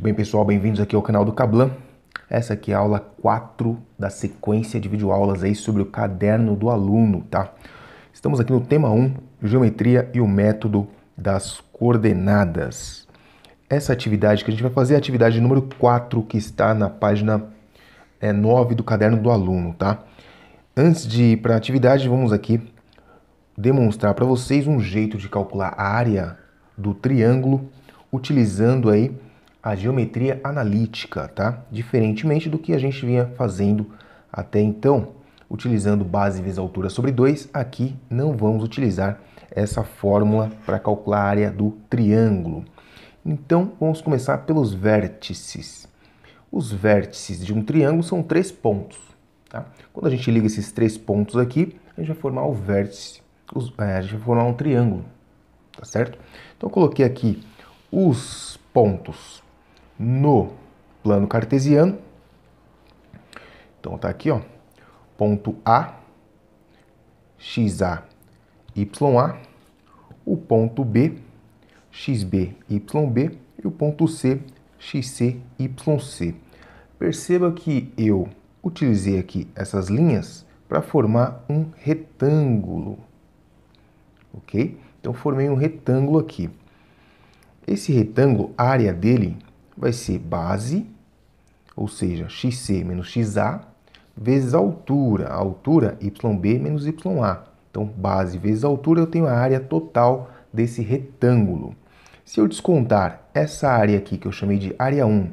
bem, pessoal? Bem-vindos aqui ao canal do Kablan. Essa aqui é a aula 4 da sequência de videoaulas aí sobre o caderno do aluno, tá? Estamos aqui no tema 1, geometria e o método das coordenadas. Essa atividade que a gente vai fazer é a atividade número 4, que está na página 9 do caderno do aluno, tá? Antes de ir para a atividade, vamos aqui demonstrar para vocês um jeito de calcular a área do triângulo utilizando aí a geometria analítica, tá? Diferentemente do que a gente vinha fazendo até então, utilizando base vezes altura sobre 2, aqui não vamos utilizar essa fórmula para calcular a área do triângulo. Então, vamos começar pelos vértices. Os vértices de um triângulo são 3 pontos, tá? Quando a gente liga esses 3 pontos aqui, a gente vai formar o vértice, a gente vai formar um triângulo, tá certo? Então, eu coloquei aqui os pontos no plano cartesiano. Então tá aqui, ó, ponto A, XA, YA, o ponto B, XB, YB e o ponto C, XC, YC. Perceba que eu utilizei aqui essas linhas para formar um retângulo, ok? Então formei um retângulo aqui. Esse retângulo, a área dele vai ser base, ou seja, XC menos XA, vezes a altura YB menos YA. Então, base vezes altura, eu tenho a área total desse retângulo. Se eu descontar essa área aqui, que eu chamei de área 1,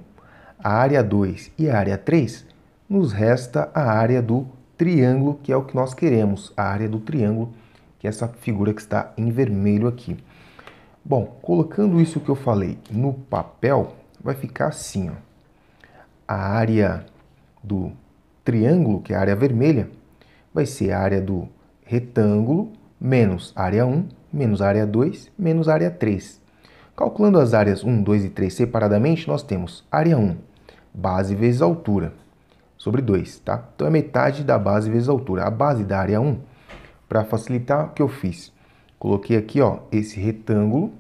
a área 2 e a área 3, nos resta a área do triângulo, que é o que nós queremos, a área do triângulo, que é essa figura que está em vermelho aqui. Bom, colocando isso que eu falei no papel, vai ficar assim, ó. A área do triângulo, que é a área vermelha, vai ser a área do retângulo menos área 1, menos área 2, menos área 3. Calculando as áreas 1, 2 e 3 separadamente, nós temos área 1, base vezes altura, sobre 2, tá? Então é metade da base vezes altura. A base da área 1, para facilitar, o que eu fiz? Coloquei aqui, ó, esse retângulo,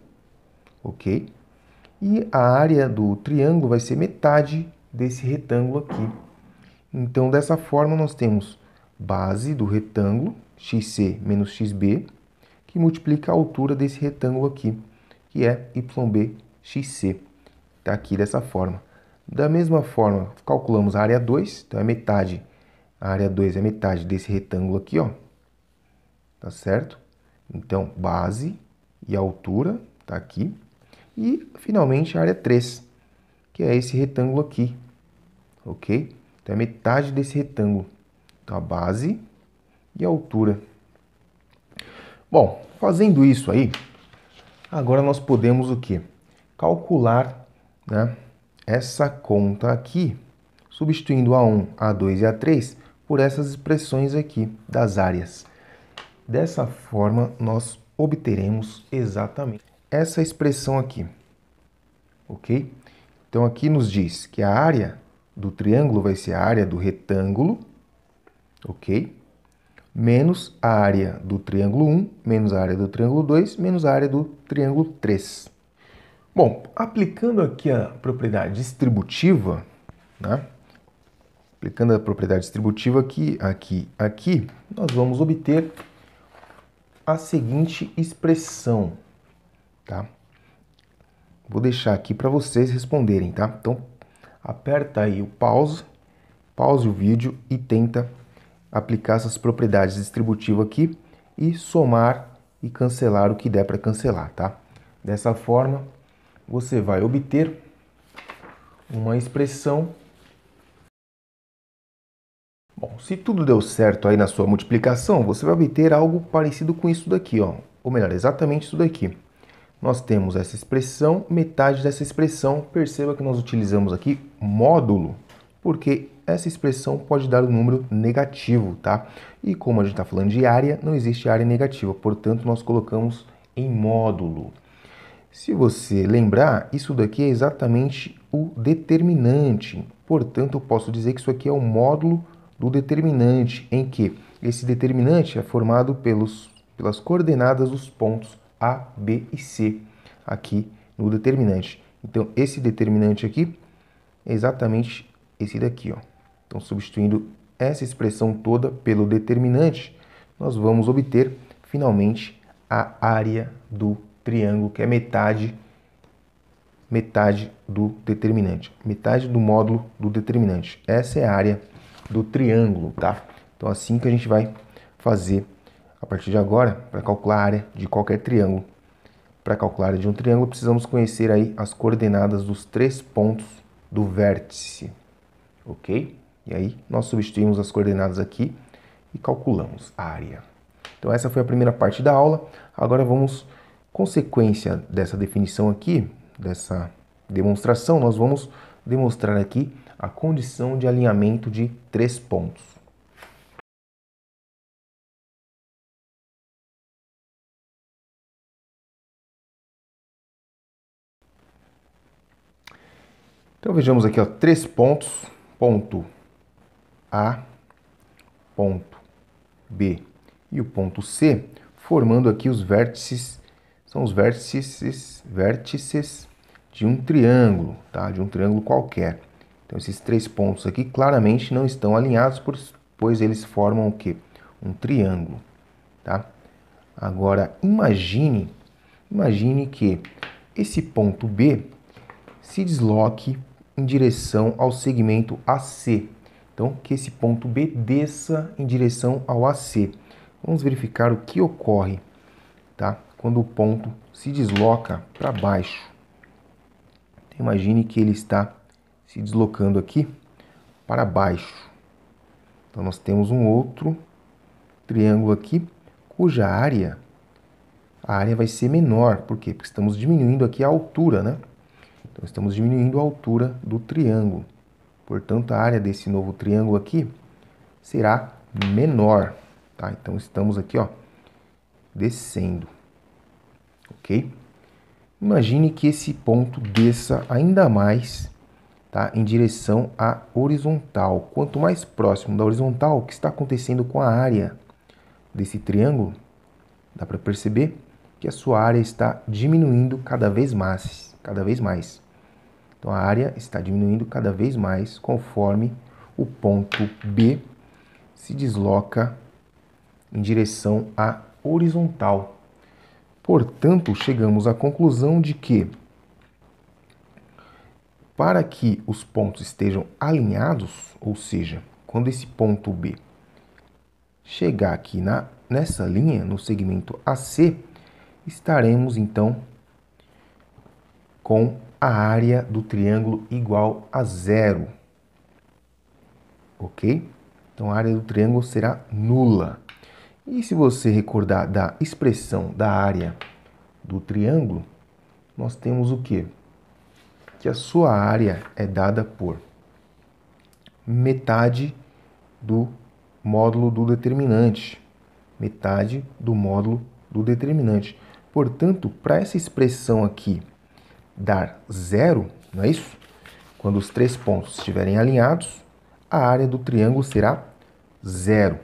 ok? E a área do triângulo vai ser metade desse retângulo aqui. Então, dessa forma, nós temos base do retângulo, XC menos XB, que multiplica a altura desse retângulo aqui, que é YB XC. Está aqui dessa forma. Da mesma forma, calculamos a área 2, então é metade. A área 2 é metade desse retângulo aqui, ó. Tá certo? Então, base e altura, tá aqui. E, finalmente, a área 3, que é esse retângulo aqui, ok? Então, é metade desse retângulo. Então, a base e a altura. Bom, fazendo isso aí, agora nós podemos o quê? Calcular, né, essa conta aqui, substituindo a 1, a 2 e a 3 por essas expressões aqui das áreas. Dessa forma, nós obteremos exatamente essa expressão aqui, ok? Então, aqui nos diz que a área do triângulo vai ser a área do retângulo, ok? Menos a área do triângulo 1, menos a área do triângulo 2, menos a área do triângulo 3. Bom, aplicando aqui a propriedade distributiva, né? Aplicando a propriedade distributiva aqui, nós vamos obter a seguinte expressão, tá? Vou deixar aqui para vocês responderem, tá? Então, aperta aí o pause o vídeo e tenta aplicar essas propriedades distributivas aqui e somar e cancelar o que der para cancelar, tá? Dessa forma, você vai obter uma expressão. Bom, se tudo deu certo aí na sua multiplicação, você vai obter algo parecido com isso daqui, ó. Ou melhor, exatamente isso daqui. Nós temos essa expressão, metade dessa expressão. Perceba que nós utilizamos aqui módulo, porque essa expressão pode dar um número negativo, tá? E como a gente está falando de área, não existe área negativa, portanto, nós colocamos em módulo. Se você lembrar, isso daqui é exatamente o determinante. Portanto, eu posso dizer que isso aqui é o módulo do determinante, em que esse determinante é formado pelas coordenadas dos pontos A, B e C, aqui no determinante. Então, esse determinante aqui é exatamente esse daqui, ó. Então, substituindo essa expressão toda pelo determinante, nós vamos obter, finalmente, a área do triângulo, que é metade do determinante, metade do módulo do determinante. Essa é a área do triângulo, tá? Então, assim que a gente vai fazer, a partir de agora, para calcular a área de qualquer triângulo. Para calcular a área de um triângulo, precisamos conhecer aí as coordenadas dos 3 pontos do vértice, ok? E aí, nós substituímos as coordenadas aqui e calculamos a área. Então, essa foi a primeira parte da aula. Agora, vamos, consequência dessa definição aqui, dessa demonstração, nós vamos demonstrar aqui a condição de alinhamento de 3 pontos. Então, vejamos aqui, ó, 3 pontos, ponto A, ponto B e o ponto C, formando aqui os vértices, são os vértices de um triângulo, tá? De um triângulo qualquer. Então, esses 3 pontos aqui claramente não estão alinhados, pois eles formam o quê? Um triângulo, tá? Agora, imagine que esse ponto B se desloque em direção ao segmento AC. Então, que esse ponto B desça em direção ao AC. Vamos verificar o que ocorre, tá? Quando o ponto se desloca para baixo. Então, imagine que ele está se deslocando aqui para baixo. Então, nós temos um outro triângulo aqui, cuja área vai ser menor. Por quê? Porque estamos diminuindo aqui a altura, né? Então, estamos diminuindo a altura do triângulo. Portanto, a área desse novo triângulo aqui será menor, tá? Então, estamos aqui, ó, descendo, ok? Imagine que esse ponto desça ainda mais, tá, em direção à horizontal. Quanto mais próximo da horizontal, o que está acontecendo com a área desse triângulo, dá para perceber que a sua área está diminuindo cada vez mais, Então, a área está diminuindo cada vez mais conforme o ponto B se desloca em direção à horizontal. Portanto, chegamos à conclusão de que, para que os pontos estejam alinhados, ou seja, quando esse ponto B chegar aqui nessa linha, no segmento AC, estaremos então com a área do triângulo igual a 0, ok? Então, a área do triângulo será nula. E se você recordar da expressão da área do triângulo, nós temos o quê? Que a sua área é dada por metade do módulo do determinante. Metade do módulo do determinante. Portanto, para essa expressão aqui dar 0, não é isso? Quando os 3 pontos estiverem alinhados, a área do triângulo será 0,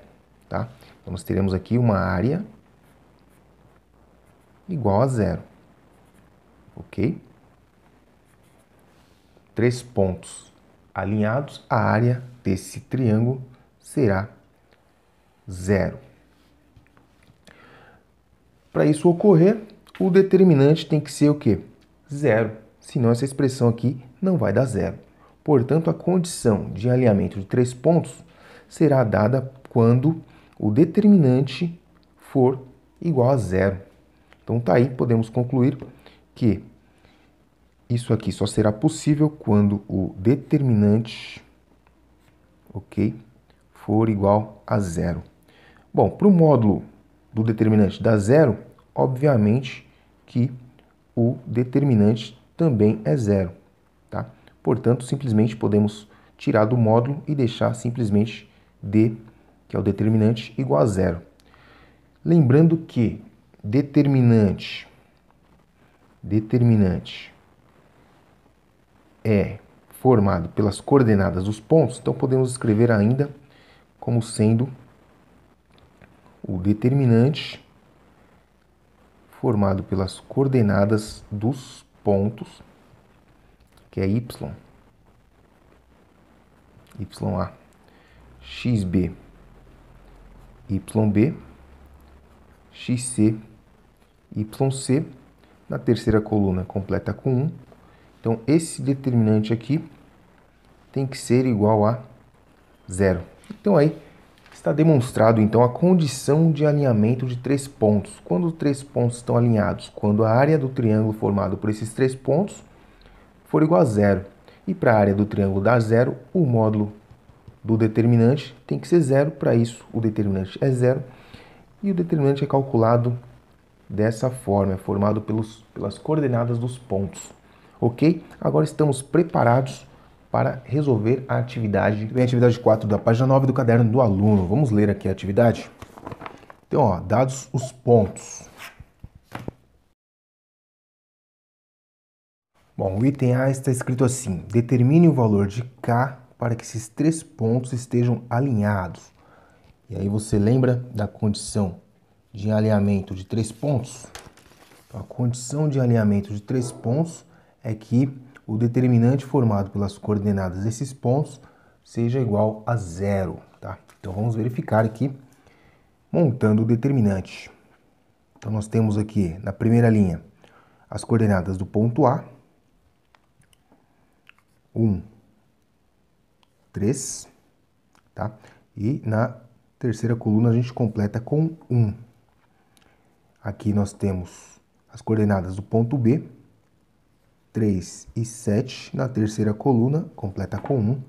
tá? Então, nós teremos aqui uma área igual a 0, ok? 3 pontos alinhados, a área desse triângulo será 0. Para isso ocorrer, o determinante tem que ser o quê? 0. Senão essa expressão aqui não vai dar 0. Portanto, a condição de alinhamento de 3 pontos será dada quando o determinante for igual a 0. Então, tá aí, podemos concluir que isso aqui só será possível quando o determinante, ok, for igual a 0. Bom, para o módulo do determinante dar 0, obviamente que o determinante também é 0, tá? Portanto, simplesmente podemos tirar do módulo e deixar simplesmente D, que é o determinante, igual a 0. Lembrando que determinante é formado pelas coordenadas dos pontos, então podemos escrever ainda como sendo o determinante formado pelas coordenadas dos pontos, que é y, YA, XB, YB, XC, YC. Na terceira coluna completa com 1. Então, esse determinante aqui tem que ser igual a 0. Então, aí está demonstrado então a condição de alinhamento de 3 pontos. Quando os 3 pontos estão alinhados? Quando a área do triângulo formado por esses 3 pontos for igual a 0. E para a área do triângulo dar 0, o módulo do determinante tem que ser 0. Para isso, o determinante é 0. E o determinante é calculado dessa forma, é formado pelas coordenadas dos pontos. Ok? Agora estamos preparados para resolver a atividade. Vem a atividade 4 da página 9 do caderno do aluno. Vamos ler aqui a atividade? Então, ó, dados os pontos. Bom, o item A está escrito assim: determine o valor de K para que esses 3 pontos estejam alinhados. E aí você lembra da condição de alinhamento de 3 pontos? Então, a condição de alinhamento de 3 pontos é que o determinante formado pelas coordenadas desses pontos seja igual a 0, tá? Então vamos verificar aqui, montando o determinante. Então nós temos aqui na primeira linha as coordenadas do ponto A, 1, 3, tá? E na terceira coluna a gente completa com 1. Aqui nós temos as coordenadas do ponto B, 3 e 7. Na terceira coluna completa com 1.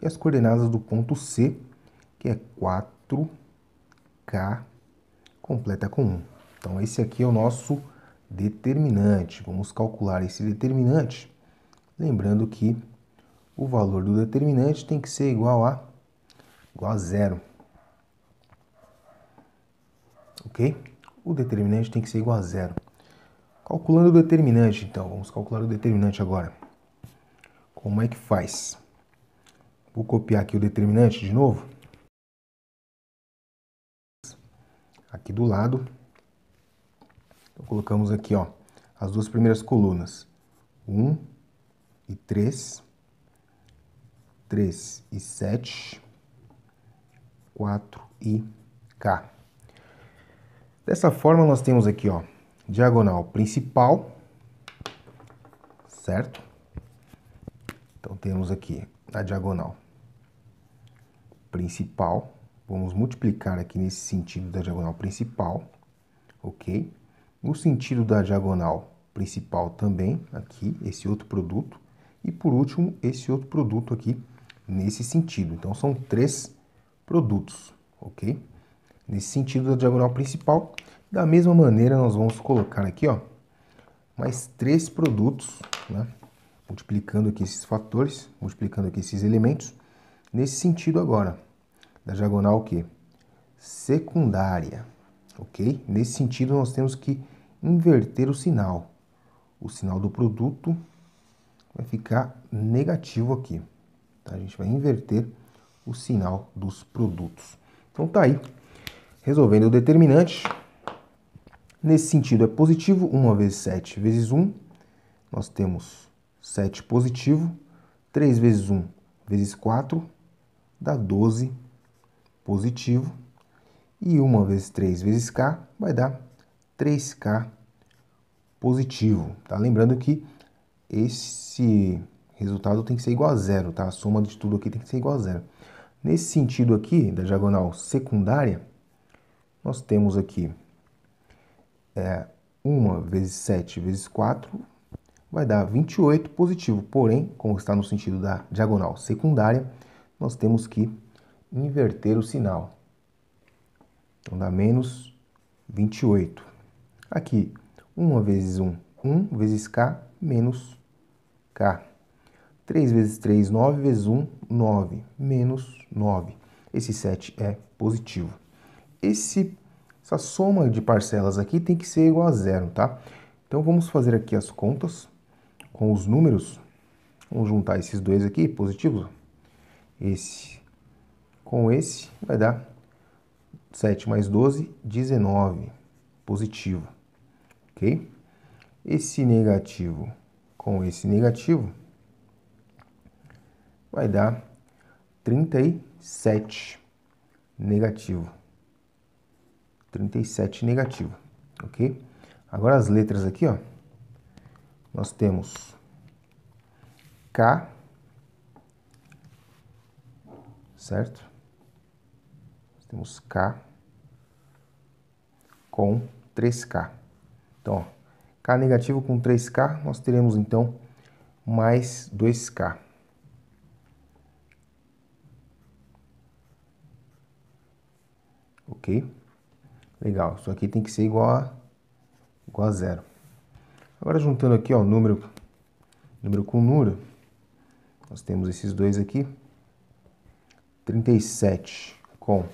E as coordenadas do ponto C, que é 4, K, completa com 1. Então esse aqui é o nosso determinante. Vamos calcular esse determinante, lembrando que o valor do determinante tem que ser igual a 0. Ok? O determinante tem que ser igual a 0. Calculando o determinante, então, vamos calcular o determinante agora. Como é que faz? Vou copiar aqui o determinante de novo. Aqui do lado. Então, colocamos aqui, ó, as duas primeiras colunas. 1 e 3. 3 e 7. 4 e K. Dessa forma, nós temos aqui, ó, diagonal principal, certo? Então, temos aqui a diagonal principal. Vamos multiplicar aqui nesse sentido da diagonal principal, ok? No sentido da diagonal principal também, aqui, esse outro produto. E, por último, esse outro produto aqui, nesse sentido. Então, são 3 produtos, ok? Nesse sentido da diagonal principal. Da mesma maneira, nós vamos colocar aqui, ó, mais 3 produtos, né? Multiplicando aqui esses fatores, multiplicando aqui esses elementos, nesse sentido agora, da diagonal o quê? Secundária, ok? Nesse sentido, nós temos que inverter o sinal. O sinal do produto vai ficar negativo aqui, tá? A gente vai inverter o sinal dos produtos. Então, tá aí. Resolvendo o determinante, nesse sentido é positivo, 1 vezes 7 vezes 1, nós temos 7 positivo, 3 vezes 1 vezes 4, dá 12 positivo, e 1 vezes 3 vezes K vai dar 3K positivo, tá? Lembrando que esse resultado tem que ser igual a 0, tá? A soma de tudo aqui tem que ser igual a 0. Nesse sentido aqui, da diagonal secundária, nós temos aqui 1 vezes 7 vezes 4 vai dar 28 positivo. Porém, como está no sentido da diagonal secundária, nós temos que inverter o sinal. Então, dá menos 28. Aqui, 1 vezes 1, 1 vezes K, menos K. 3 vezes 3, 9 vezes 1, 9, menos 9. Esse 7 é positivo. Essa soma de parcelas aqui tem que ser igual a 0, tá? Então, vamos fazer aqui as contas com os números. Vamos juntar esses dois aqui, positivos. Esse com esse vai dar 7 mais 12, 19, positivo, ok? Esse negativo com esse negativo vai dar 37 negativo. 37 negativo, ok? Agora as letras aqui, ó, nós temos K, certo? Nós temos K com 3K. Então, ó, K negativo com 3K, nós teremos então mais 2K. Ok? Legal, isso aqui tem que ser igual a zero. Agora, juntando aqui, ó, número com número, nós temos esses dois aqui. 37 com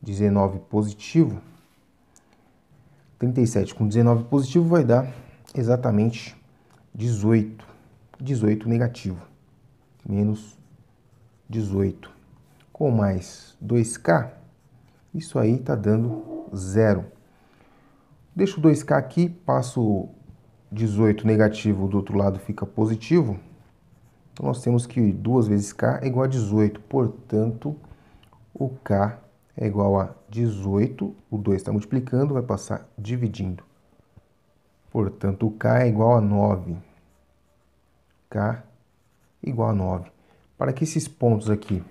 19 positivo. 37 com 19 positivo vai dar exatamente 18. 18 negativo. Menos 18. Com mais 2K, isso aí está dando 0. Deixo o 2K aqui, passo 18 negativo, do outro lado fica positivo. Então, nós temos que 2 vezes K é igual a 18. Portanto, o K é igual a 18. O 2 está multiplicando, vai passar dividindo. Portanto, o K é igual a 9. K igual a 9. Para que esses pontos aqui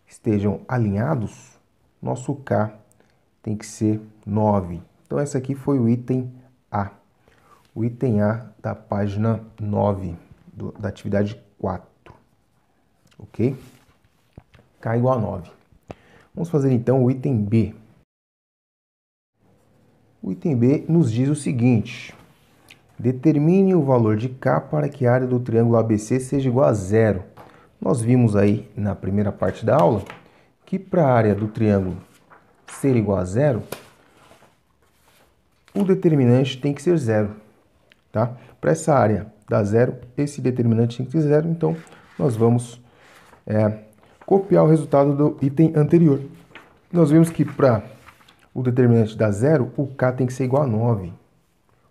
estejam alinhados, nosso K tem que ser 9. Então, esse aqui foi o item A. O item A da página 9, da atividade 4. Ok? K igual a 9. Vamos fazer então o item B. O item B nos diz o seguinte: determine o valor de K para que a área do triângulo ABC seja igual a 0. Nós vimos aí na primeira parte da aula que para a área do triângulo ser igual a 0, o determinante tem que ser 0. Tá? Para essa área dar 0, esse determinante tem que ser 0, então nós vamos copiar o resultado do item anterior. Nós vimos que para o determinante dar 0, o K tem que ser igual a 9.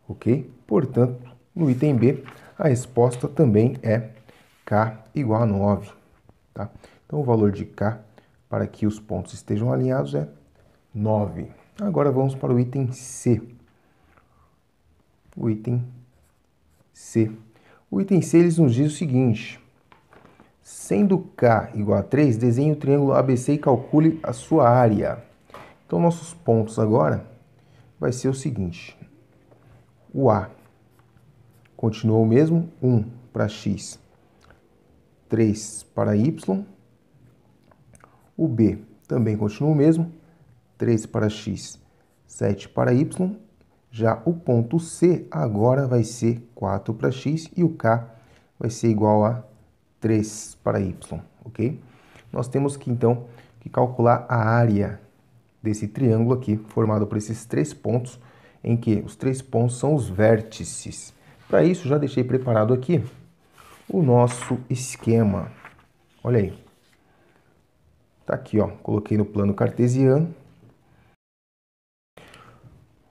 Ok? Portanto, no item B, a resposta também é K igual a 9. Tá? Então, o valor de K, para que os pontos estejam alinhados, é 9. Agora, vamos para o item C. O item C. O item C eles nos diz o seguinte: sendo K igual a 3, desenhe o triângulo ABC e calcule a sua área. Então, nossos pontos agora vai ser o seguinte: o A continua o mesmo, 1 para X, 3 para Y. O B também continua o mesmo, 3 para X, 7 para Y. Já o ponto C agora vai ser 4 para X e o K vai ser igual a 3 para Y, ok? Nós temos que, então, calcular a área desse triângulo aqui, formado por esses 3 pontos, em que os 3 pontos são os vértices. Para isso, já deixei preparado aqui o nosso esquema. Olha aí. Tá aqui, ó. Coloquei no plano cartesiano.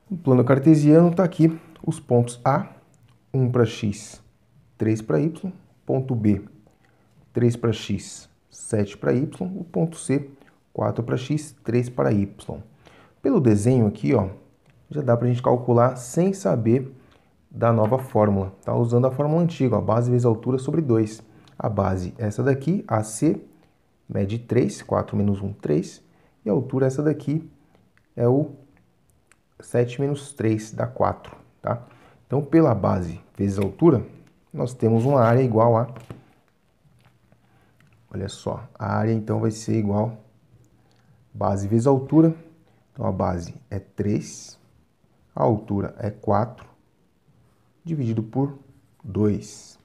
No plano cartesiano está aqui os pontos A, 1 para X, 3 para Y. Ponto B, 3 para X, 7 para Y. O ponto C, 4 para X, 3 para Y. Pelo desenho aqui, ó, já dá para a gente calcular sem saber da nova fórmula. Tá usando a fórmula antiga, ó, base vezes altura sobre 2. A base é essa daqui, AC, mede 3, 4 menos 1, 3. E a altura essa daqui é o 7 menos 3 dá 4, tá? Então, pela base vezes a altura, nós temos uma área igual a... Olha só, a área então vai ser igual base vezes a altura. Então, a base é 3, a altura é 4, dividido por 2.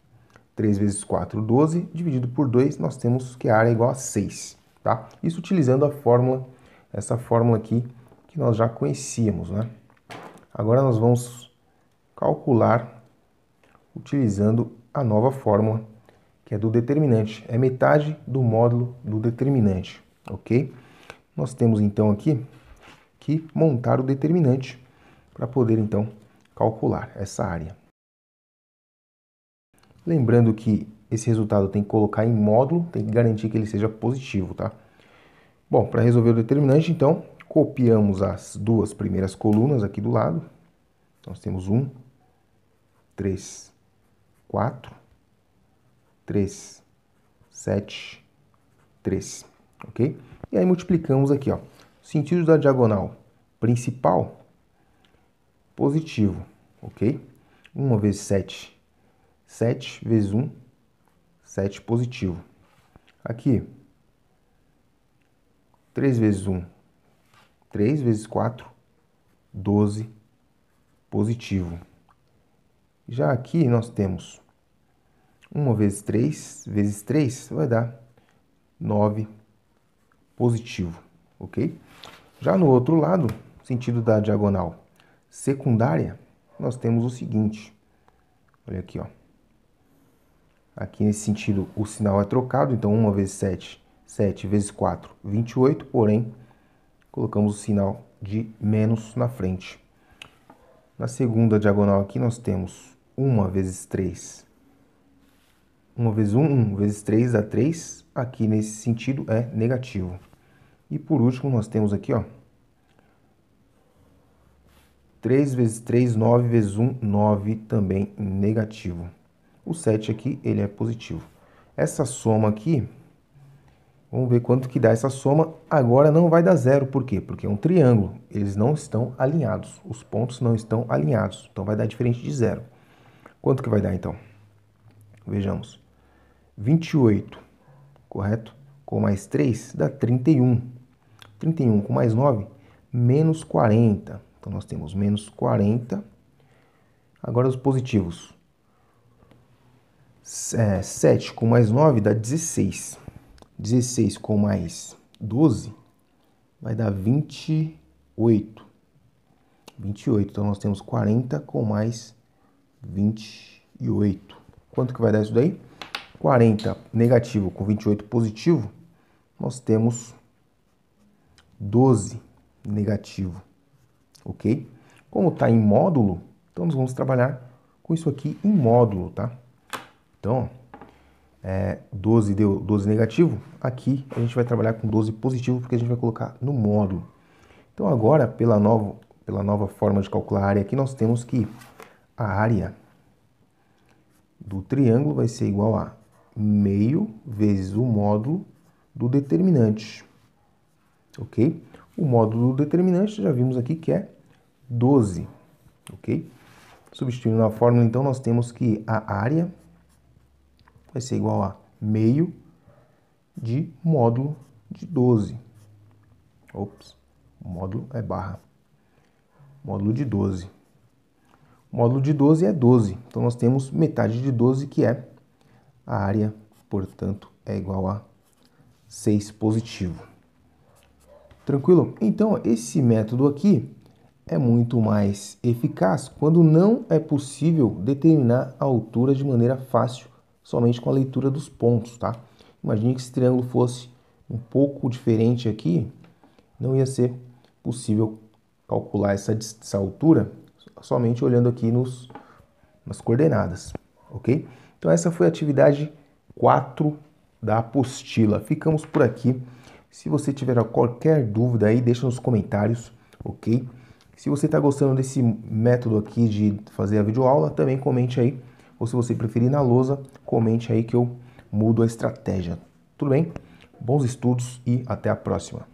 3 vezes 4, 12, dividido por 2, nós temos que a área é igual a 6, tá? Isso utilizando a fórmula, essa fórmula aqui, que nós já conhecíamos, né? Agora nós vamos calcular utilizando a nova fórmula, que é do determinante. É metade do módulo do determinante, ok? Nós temos então aqui que montar o determinante para poder então calcular essa área. Lembrando que esse resultado tem que colocar em módulo, tem que garantir que ele seja positivo, tá? Bom, para resolver o determinante, então, copiamos as duas primeiras colunas aqui do lado. Nós temos 1, 3, 4, 3, 7, 3, ok? E aí multiplicamos aqui, ó. Sentido da diagonal principal, positivo, ok? 1 vezes 7, 7 vezes 1, 7 positivo. Aqui, 3 vezes 1, 3 vezes 4, 12 positivo. Já aqui nós temos 1 vezes 3 vai dar 9 positivo, ok? Já no outro lado, sentido da diagonal secundária, nós temos o seguinte. Olha aqui, ó. Aqui nesse sentido o sinal é trocado, então 1 vezes 7, 7 vezes 4, 28, porém colocamos o sinal de menos na frente. Na segunda diagonal aqui nós temos 1 vezes 3. 1 vezes 1, 1 vezes 3 dá 3. Aqui nesse sentido é negativo. E por último nós temos aqui, ó. 3 vezes 3, 9 vezes 1, 9 também negativo. O 7 aqui, ele é positivo. Essa soma aqui, vamos ver quanto que dá essa soma. Agora não vai dar zero, por quê? Porque é um triângulo, eles não estão alinhados. Os pontos não estão alinhados, então vai dar diferente de zero. Quanto que vai dar, então? Vejamos. 28, correto? Com mais 3 dá 31. 31 com mais 9, menos 40. Então, nós temos menos 40. Agora, os positivos. 7 com mais 9 dá 16. 16 com mais 12 vai dar 28. 28. Então, nós temos 40 com mais 28. Quanto que vai dar isso daí? 40 negativo com 28 positivo, nós temos 12 negativo, ok? Como está em módulo, então nós vamos trabalhar com isso aqui em módulo, tá? Então, 12 deu 12 negativo, aqui a gente vai trabalhar com 12 positivo, porque a gente vai colocar no módulo. Então agora, pela nova forma de calcular a área aqui, nós temos que a área do triângulo vai ser igual a meio vezes o módulo do determinante, ok? O módulo do determinante já vimos aqui que é 12, ok? Substituindo na fórmula, então, nós temos que a área vai ser igual a meio de módulo de 12. Ops, o módulo é barra. Módulo de 12. O módulo de 12 é 12, então nós temos metade de 12, que é a área, portanto, é igual a 6 positivo. Tranquilo? Então, esse método aqui é muito mais eficaz quando não é possível determinar a altura de maneira fácil, somente com a leitura dos pontos, tá? Imagine que esse triângulo fosse um pouco diferente aqui, não ia ser possível calcular essa altura somente olhando aqui nas coordenadas, ok? Então essa foi a atividade 4 da apostila. Ficamos por aqui. Se você tiver qualquer dúvida aí, deixa nos comentários, ok? Se você está gostando desse método aqui de fazer a videoaula, também comente aí. Ou se você preferir na lousa, comente aí que eu mudo a estratégia. Tudo bem? Bons estudos e até a próxima.